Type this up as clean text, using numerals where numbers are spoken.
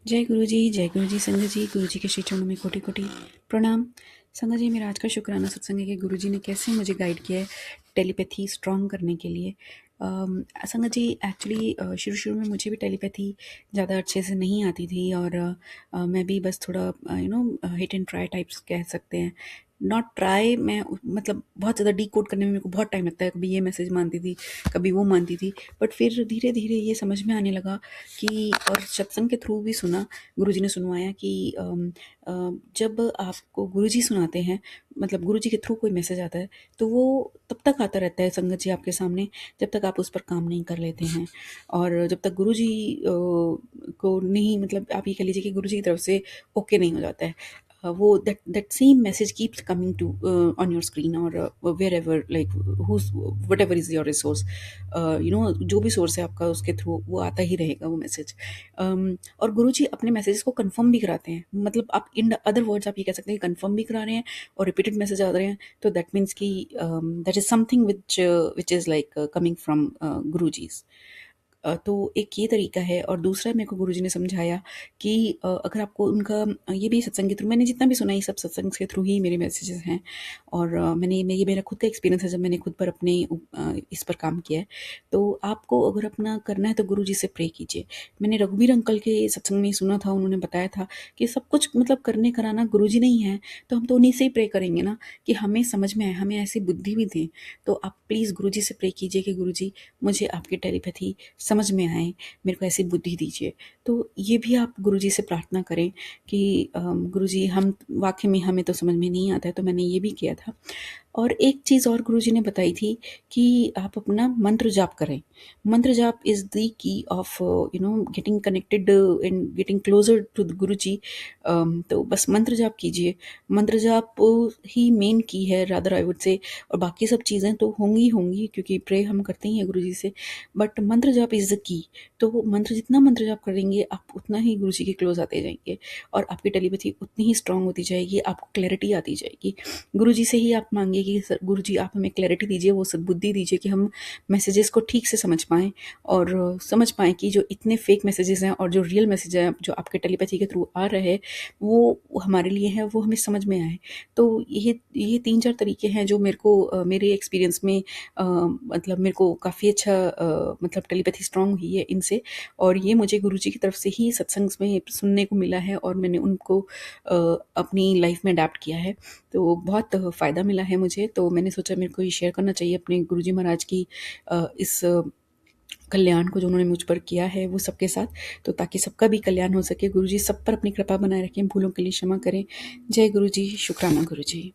जय गुरु जी संगत जी। गुरु जी के श्री चरणों में कोटि कोटि प्रणाम। संगत जी, मेरा आज का शुक्राना सत्संग है कि गुरु जी ने कैसे मुझे गाइड किया है टेलीपैथी स्ट्रॉन्ग करने के लिए। संगत जी, एक्चुअली शुरू शुरू में मुझे भी टेलीपैथी ज़्यादा अच्छे से नहीं आती थी और मैं भी बस थोड़ा हिट एंड ट्राई टाइप्स कह सकते हैं। नॉट ट्राई, मैं मतलब बहुत ज़्यादा डी कोड करने में मेरे को बहुत टाइम लगता है। कभी ये मैसेज मानती थी, कभी वो मानती थी, बट फिर धीरे धीरे ये समझ में आने लगा कि, और सत्संग के थ्रू भी सुना, गुरुजी ने सुनवाया कि जब आपको गुरुजी सुनाते हैं, मतलब गुरुजी के थ्रू कोई मैसेज आता है, तो वो तब तक आता रहता है संगत जी आपके सामने जब तक आप उस पर काम नहीं कर लेते हैं। और जब तक गुरुजी को नहीं, मतलब आप ये कह लीजिए कि गुरुजी की तरफ से ओके नहीं हो जाता है, वो that same message keeps coming to on your screen और wherever, like whose whatever is your resource, जो भी सोर्स है आपका, उसके थ्रू वो आता ही रहेगा वो मैसेज। और गुरुजी अपने मैसेजेस को कंफर्म भी कराते हैं, मतलब आप इन अदर वर्ड्स आप ये कह सकते हैं कंफर्म भी करा रहे हैं और रिपीटेड मैसेज आ रहे हैं, तो दैट मीन्स कि that is something which is like coming from Guruji's. तो एक ये तरीका है, और दूसरा मेरे को गुरुजी ने समझाया कि अगर आपको उनका ये भी सत्संग के थ्रू, मैंने जितना भी सुना ये सब सत्संग के थ्रू ही मेरे मैसेजेस हैं। और ये मेरा खुद का एक्सपीरियंस है जब मैंने खुद पर अपने इस पर काम किया है। तो आपको अगर अपना करना है तो गुरुजी से प्रे कीजिए। मैंने रघुवीर अंकल के सत्संग में सुना था, उन्होंने बताया था कि सब कुछ मतलब करने कराना गुरुजी नहीं है, तो हम तो उन्हीं से ही प्रे करेंगे ना, कि हमें समझ में आए, हमें ऐसी बुद्धि भी दें। तो आप प्लीज़ गुरुजी से प्रे कीजिए कि गुरुजी मुझे आपकी टेलीपैथी समझ में आए, मेरे को ऐसी बुद्धि दीजिए। तो ये भी आप गुरुजी से प्रार्थना करें कि गुरुजी, हम वाक़ई में हमें तो समझ में नहीं आता है। तो मैंने ये भी किया था। और एक चीज़ और गुरुजी ने बताई थी कि आप अपना मंत्र जाप करें। मंत्र जाप is the key of getting connected and getting closer to the Guruji. तो बस मंत्र जाप कीजिए। मंत्र जाप ही मेन की है, रादर आई वुड से। और बाकी सब चीज़ें तो होंगी ही होंगी, क्योंकि प्रे हम करते ही हैं गुरुजी से, बट मंत्र जाप इज़ द की। तो वो मंत्र, जितना मंत्र जाप करेंगे आप उतना ही गुरुजी के क्लोज़ आते जाएंगे, और आपकी टेलीपैथी उतनी ही स्ट्रांग होती जाएगी, आपको क्लैरिटी आती जाएगी। गुरुजी से ही आप मांगिए कि सर गुरुजी आप हमें क्लैरिटी दीजिए, वो सद्बुद्धि दीजिए कि हम मैसेजेस को ठीक से समझ पाएँ, और समझ पाएँ कि जो इतने फेक मैसेजेस हैं और जो रियल मैसेज हैं जो आपके टेलीपैथी के थ्रू आ रहे हैं, वो हमारे लिए हैं, वो हमें समझ में आए। तो ये 3-4 तरीके हैं जो मेरे को मेरे एक्सपीरियंस में मतलब मेरे को काफ़ी अच्छा मतलब टेलीपैथी स्ट्रांग हुई है इनसे। और ये मुझे गुरुजी की तरफ से ही सत्संग में सुनने को मिला है, और मैंने उनको अपनी लाइफ में अडैप्ट किया है। तो बहुत फ़ायदा मिला है मुझे, तो मैंने सोचा मेरे को ये शेयर करना चाहिए अपने गुरुजी महाराज की इस कल्याण को जो उन्होंने मुझ पर किया है वो सबके साथ, तो ताकि सबका भी कल्याण हो सके। गुरुजी सब पर अपनी कृपा बनाए रखें, भूलों के लिए क्षमा करें। जय गुरुजी, शुक्राना गुरुजी।